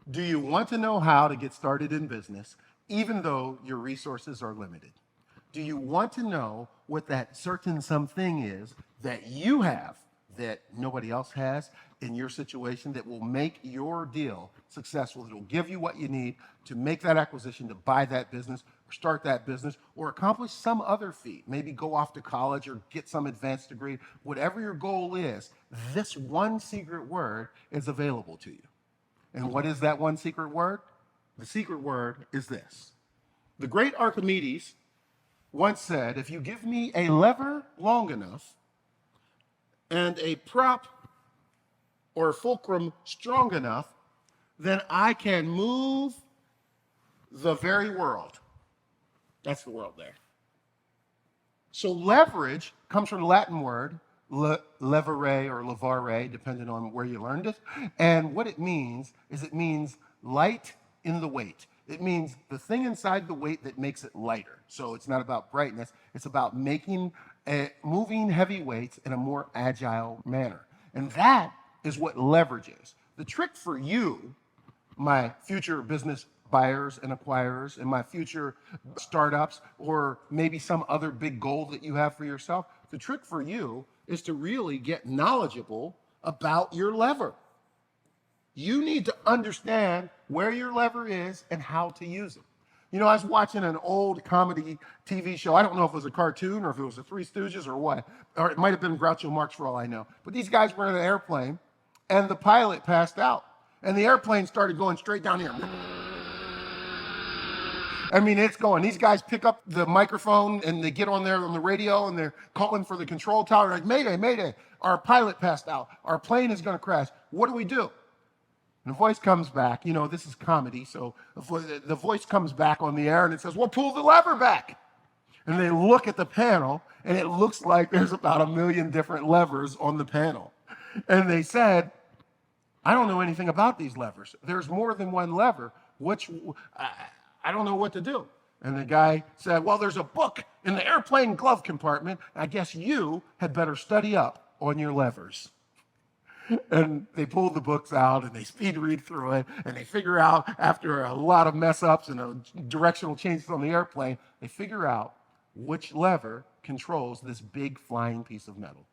Do you want to know how to get started in business, even though your resources are limited? Do you want to know what that certain something is that you have that nobody else has in your situation that will make your deal successful, that will give you what you need to make that acquisition, to buy that business, or start that business, or accomplish some other feat? Maybe go off to college or get some advanced degree. Whatever your goal is, this one secret word is available to you. And what is that one secret word? The secret word is this. The great Archimedes once said, if you give me a lever long enough and a prop or fulcrum strong enough, then I can move the very world. That's the world there. So leverage comes from the Latin word levere or levare, depending on where you learned it. And what it means is it means light in the weight. It means the thing inside the weight that makes it lighter. So it's not about brightness. It's about moving heavy weights in a more agile manner. And that is what leverage is. The trick for you, my future business buyers and acquirers, and my future startups, or maybe some other big goal that you have for yourself, the trick for you is to really get knowledgeable about your lever. You need to understand where your lever is and how to use it. You know, I was watching an old comedy TV show. I don't know if it was a cartoon or if it was the Three Stooges or what, or it might have been Groucho Marx for all I know. But these guys were in an airplane, and the pilot passed out, and the airplane started going straight down here. I mean, it's going. These guys pick up the microphone and they get on there on the radio and they're calling for the control tower. Like, Mayday, Mayday, our pilot passed out. Our plane is going to crash. What do we do? And the voice comes back. You know, this is comedy. So the voice comes back on the air and it says, well, pull the lever back. And they look at the panel and it looks like there's about 1 million different levers on the panel. And they said, I don't know anything about these levers. There's more than one lever. I don't know what to do. And the guy said, well, there's a book in the airplane glove compartment. I guess you had better study up on your levers. And they pull the books out and they speed read through it. And they figure out, after a lot of mess ups and directional changes on the airplane, they figure out which lever controls this big flying piece of metal.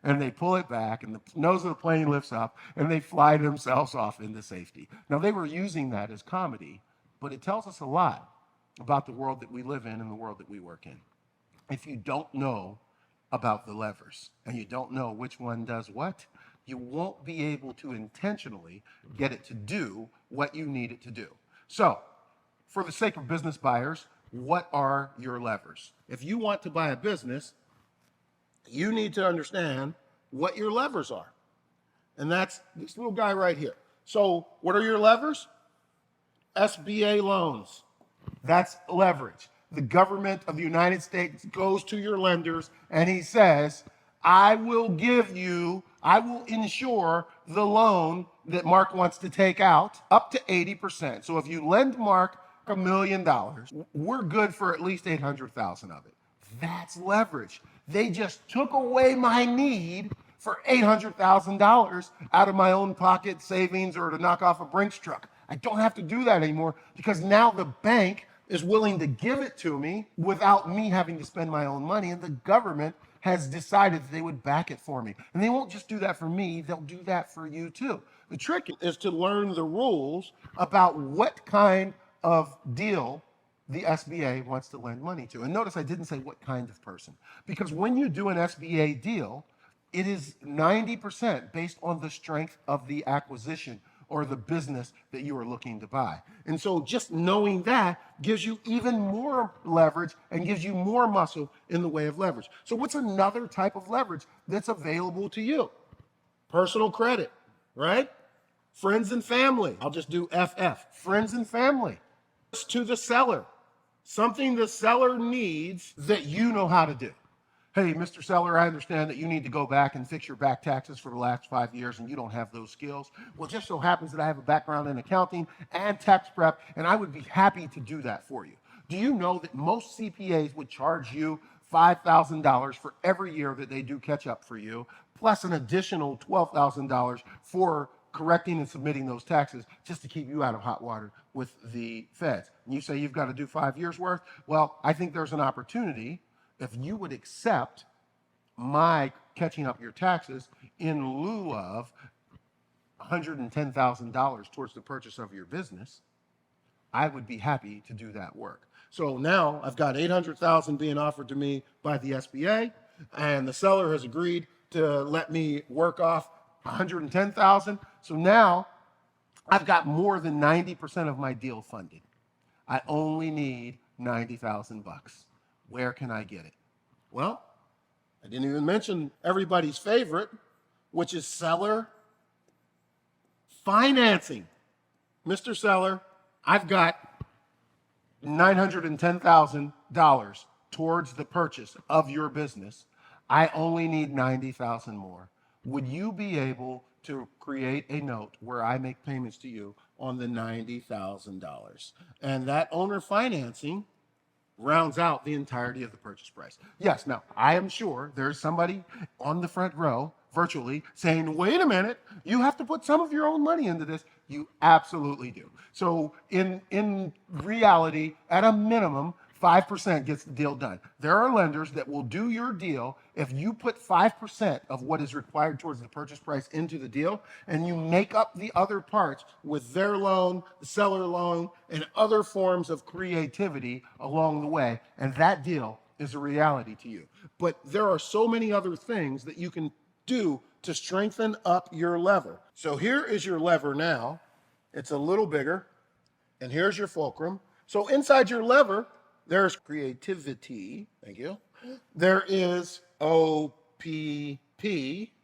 And they pull it back and the nose of the plane lifts up and they fly themselves off into safety. Now, they were using that as comedy, but it tells us a lot about the world that we live in and the world that we work in. If you don't know about the levers and you don't know which one does what, you won't be able to intentionally get it to do what you need it to do. So, for the sake of business buyers, what are your levers? If you want to buy a business, you need to understand what your levers are. And that's this little guy right here. So, what are your levers? SBA loans. That's leverage. The government of the United States goes to your lenders and he says, I will insure the loan that Mark wants to take out up to 80%. So if you lend Mark $1 million, we're good for at least 800,000 of it. That's leverage. They just took away my need for $800,000 out of my own pocket savings or to knock off a Brinks truck. I don't have to do that anymore because now the bank is willing to give it to me without me having to spend my own money, and the government has decided that they would back it for me. And they won't just do that for me, they'll do that for you too. The trick is to learn the rules about what kind of deal the SBA wants to lend money to. And notice I didn't say what kind of person, because when you do an SBA deal, it is 90% based on the strength of the acquisition or the business that you are looking to buy. And so just knowing that gives you even more leverage and gives you more muscle in the way of leverage. So what's another type of leverage that's available to you? Personal credit, right? Friends and family. I'll just do FF. Friends and family. To the seller. Something the seller needs that you know how to do. Hey, Mr. Seller, I understand that you need to go back and fix your back taxes for the last 5 years and you don't have those skills. Well, it just so happens that I have a background in accounting and tax prep, and I would be happy to do that for you. Do you know that most CPAs would charge you $5,000 for every year that they do catch up for you, plus an additional $12,000 for correcting and submitting those taxes just to keep you out of hot water with the feds. And you say you've got to do 5 years worth. Well, I think there's an opportunity if you would accept my catching up your taxes in lieu of $110,000 towards the purchase of your business. I would be happy to do that work. So now I've got $800,000 being offered to me by the SBA, and the seller has agreed to let me work off $110,000. So now I've got more than 90% of my deal funded. I only need $90,000 bucks. Where can I get it? Well, I didn't even mention everybody's favorite, which is seller financing. Mr. Seller, I've got $910,000 towards the purchase of your business. I only need $90,000 more. Would you be able to create a note where I make payments to you on the $90,000? And that owner financing rounds out the entirety of the purchase price. Yes, now, I am sure there's somebody on the front row, virtually, saying, wait a minute, you have to put some of your own money into this. You absolutely do. So in reality, at a minimum, 5% gets the deal done. There are lenders that will do your deal if you put 5% of what is required towards the purchase price into the deal, and you make up the other parts with their loan, the seller loan, and other forms of creativity along the way, and that deal is a reality to you. But there are so many other things that you can do to strengthen up your lever. So here is your lever now. It's a little bigger, and here's your fulcrum. So inside your lever, there's creativity, thank you. There is OPP,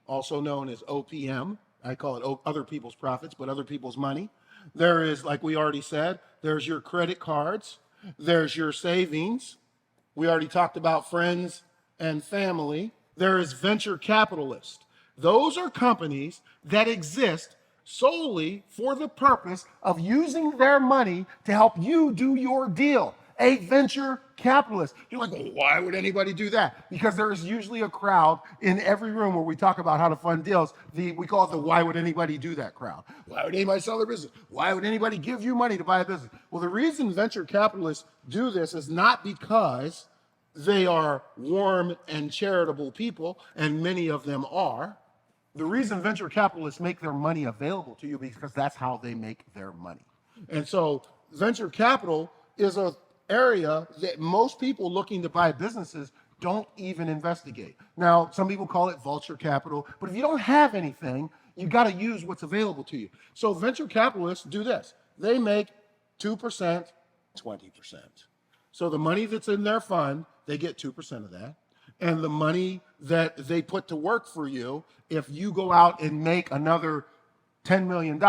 also known as OPM. I call it other people's profits, but other people's money. There is, like we already said, there's your credit cards. There's your savings. We already talked about friends and family. There is venture capitalists. Those are companies that exist solely for the purpose of using their money to help you do your deal. A venture capitalist. You're like, well, why would anybody do that? Because there is usually a crowd in every room where we talk about how to fund deals. We call it the why would anybody do that crowd. Why would anybody sell their business? Why would anybody give you money to buy a business? Well, the reason venture capitalists do this is not because they are warm and charitable people, and many of them are. The reason venture capitalists make their money available to you is because that's how they make their money. And so venture capital is a area that most people looking to buy businesses don't even investigate. Now, some people call it vulture capital, but if you don't have anything, you got to use what's available to you. So venture capitalists do this. They make 2%, 20%. So the money that's in their fund, they get 2% of that. And the money that they put to work for you, if you go out and make another $10 million,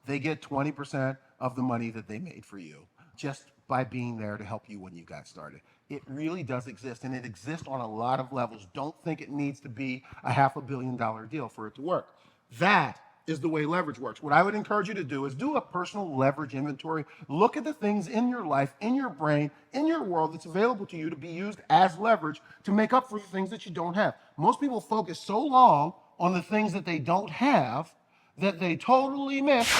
they get 20% of the money that they made for you, just by being there to help you when you got started. It really does exist, and it exists on a lot of levels. Don't think it needs to be a $500 million deal for it to work. That is the way leverage works. What I would encourage you to do is do a personal leverage inventory. Look at the things in your life, in your brain, in your world that's available to you to be used as leverage to make up for the things that you don't have. Most people focus so long on the things that they don't have that they totally miss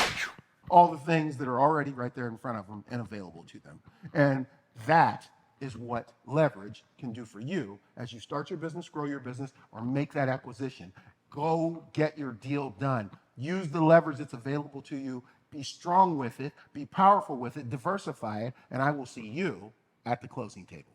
all the things that are already right there in front of them and available to them. And that is what leverage can do for you as you start your business, grow your business, or make that acquisition. Go get your deal done. Use the leverage that's available to you. Be strong with it. Be powerful with it. Diversify it. And I will see you at the closing table.